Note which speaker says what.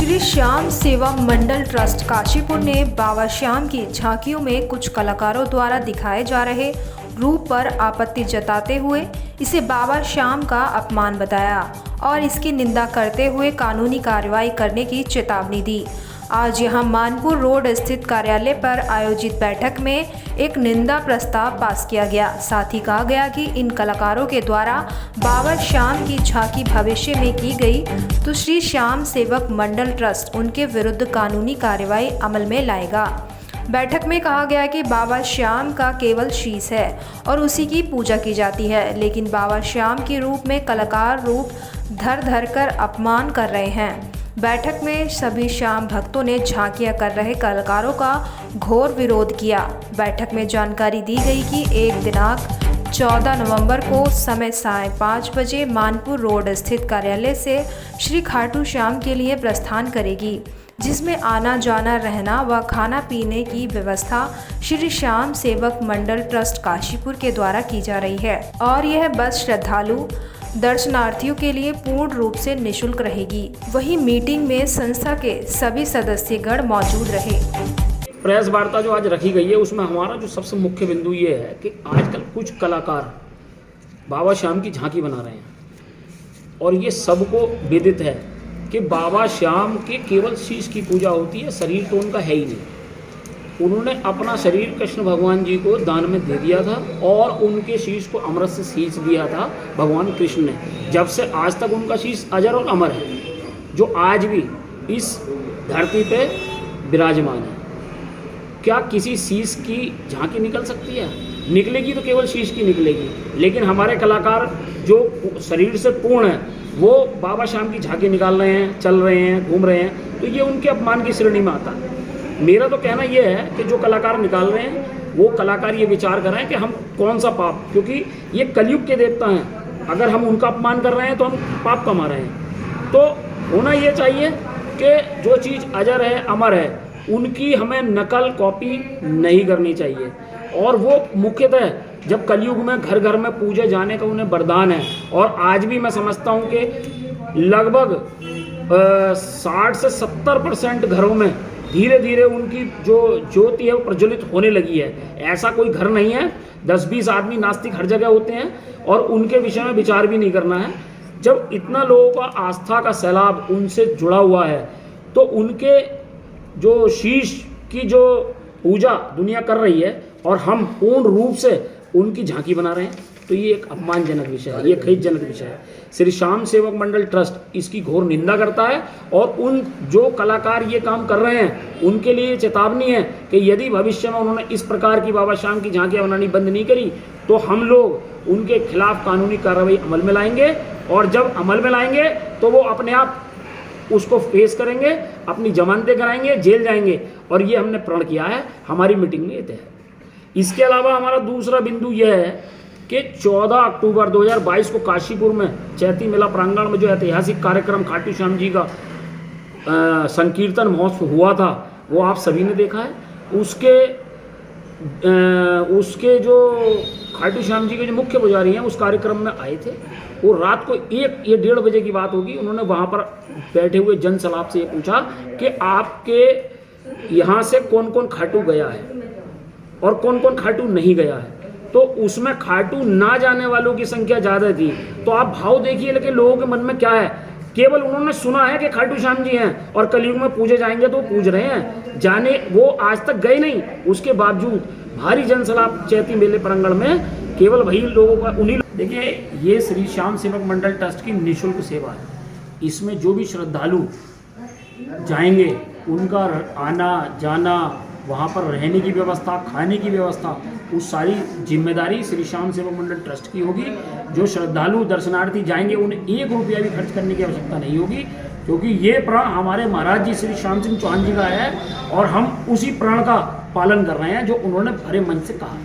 Speaker 1: श्री श्याम सेवा मंडल ट्रस्ट काशीपुर ने बाबा श्याम की झांकियों में कुछ कलाकारों द्वारा दिखाए जा रहे रूप पर आपत्ति जताते हुए इसे बाबा श्याम का अपमान बताया और इसकी निंदा करते हुए कानूनी कार्रवाई करने की चेतावनी दी। आज यहां मानपुर रोड स्थित कार्यालय पर आयोजित बैठक में एक निंदा प्रस्ताव पास किया गया। साथ ही कहा गया कि इन कलाकारों के द्वारा बाबा श्याम की झांकी भविष्य में की गई तो श्री श्याम सेवक मंडल ट्रस्ट उनके विरुद्ध कानूनी कार्रवाई अमल में लाएगा। बैठक में कहा गया कि बाबा श्याम का केवल शीश है और उसी की पूजा की जाती है, लेकिन बाबा श्याम के रूप में कलाकार रूप धर कर अपमान कर रहे हैं। बैठक में सभी श्याम भक्तों ने झांकियां कर रहे कलाकारों का घोर विरोध किया। बैठक में जानकारी दी गई कि 1 दिनांक 14 नवंबर को समय 5:30 बजे मानपुर रोड स्थित कार्यालय से श्री खाटू श्याम के लिए प्रस्थान करेगी, जिसमें आना जाना रहना व खाना पीने की व्यवस्था श्री श्याम सेवक मंडल ट्रस्ट काशीपुर के द्वारा की जा रही है और यह बस श्रद्धालु दर्शनार्थियों के लिए पूर्ण रूप से निःशुल्क रहेगी। वहीं मीटिंग में संस्था के सभी सदस्यगण मौजूद रहे।
Speaker 2: प्रेस वार्ता जो आज रखी गई है उसमें हमारा जो सबसे मुख्य बिंदु ये है कि आजकल कुछ कलाकार बाबा श्याम की झांकी बना रहे हैं और ये सबको विदित है कि बाबा श्याम के केवल शीश की पूजा होती है, शरीर तो उनका है ही नहीं। उन्होंने अपना शरीर कृष्ण भगवान जी को दान में दे दिया था और उनके शीश को अमृत से सींच दिया था भगवान कृष्ण ने। जब से आज तक उनका शीश अजर और अमर है, जो आज भी इस धरती पे विराजमान है। क्या किसी शीश की झांकी निकल सकती है? निकलेगी तो केवल शीश की निकलेगी, लेकिन हमारे कलाकार जो शरीर से पूर्ण है वो बाबा श्याम की झांकी निकाल रहे हैं, चल रहे हैं, घूम रहे हैं, तो ये उनके अपमान की श्रेणी में आता है। मेरा तो कहना ये है कि जो कलाकार निकाल रहे हैं वो कलाकार ये विचार कर रहे हैं कि हम कौन सा पाप, क्योंकि ये कलयुग के देवता हैं, अगर हम उनका अपमान कर रहे हैं तो हम पाप कमा रहे हैं। तो होना ये चाहिए कि जो चीज़ अजर है, अमर है, उनकी हमें नकल कॉपी नहीं करनी चाहिए। और वो मुख्यतः जब कलयुग में घर घर में पूजे जाने का उन्हें वरदान है, और आज भी मैं समझता हूँ कि लगभग 60 से 70% घरों में धीरे धीरे उनकी जो ज्योति है वो प्रज्वलित होने लगी है। ऐसा कोई घर नहीं है, 10-20 आदमी नास्तिक हर जगह होते हैं और उनके विषय में विचार भी नहीं करना है। जब इतना लोगों का आस्था का सैलाब उनसे जुड़ा हुआ है तो उनके जो शीश की जो पूजा दुनिया कर रही है और हम पूर्ण रूप से उनकी झांकी बना रहे हैं, तो ये एक अपमानजनक विषय है, ये खेदजनक विषय है। श्री श्याम सेवक मंडल ट्रस्ट इसकी घोर निंदा करता है और उन जो कलाकार ये काम कर रहे हैं उनके लिए चेतावनी है कि यदि भविष्य में उन्होंने इस प्रकार की बाबा श्याम की झांकियाँ बनानी बंद नहीं करी तो हम लोग उनके खिलाफ कानूनी कार्रवाई अमल में लाएंगे, और जब अमल में लाएंगे तो वो अपने आप उसको फेस करेंगे, अपनी जमानतें कराएंगे, जेल जाएंगे, और ये हमने प्रण किया है, हमारी मीटिंग में ये तय है। इसके अलावा हमारा दूसरा बिंदु यह है कि 14 अक्टूबर 2022 को काशीपुर में चैती मेला प्रांगण में जो ऐतिहासिक कार्यक्रम खाटू श्याम जी का संकीर्तन महोत्सव हुआ था वो आप सभी ने देखा है। उसके जो खाटू श्याम जी के जो मुख्य पुजारी हैं उस कार्यक्रम में आए थे। वो रात को 1-1:30 बजे की बात होगी, उन्होंने वहाँ पर बैठे हुए जन सलाब से ये पूछा कि आपके यहाँ से कौन कौन खाटू गया है और कौन कौन खाटू नहीं गया है। तो उसमें खाटू ना जाने वालों की संख्या ज़्यादा थी। तो आप भाव देखिए, लेकिन लोगों के मन में क्या है, केवल उन्होंने सुना है कि खाटू श्याम जी हैं और कलयुग में पूजे जाएंगे तो पूज रहे हैं, जाने वो आज तक गए नहीं। उसके बावजूद भारी जनसलाब चैती मेले प्रांगण में केवल वही लोगों का उन्हीं। देखिए, ये श्री श्याम सेवक मंडल ट्रस्ट की निःशुल्क सेवा है। इसमें जो भी श्रद्धालु जाएंगे उनका आना जाना, वहाँ पर रहने की व्यवस्था, खाने की व्यवस्था, उस सारी जिम्मेदारी श्री श्याम सेवक मंडल ट्रस्ट की होगी। जो श्रद्धालु दर्शनार्थी जाएंगे उन्हें 1 रुपया भी खर्च करने की आवश्यकता नहीं होगी, क्योंकि ये प्रण हमारे महाराज जी श्री श्याम सिंह चौहान जी का है और हम उसी प्रण का पालन कर रहे हैं जो उन्होंने भरे मन से कहा।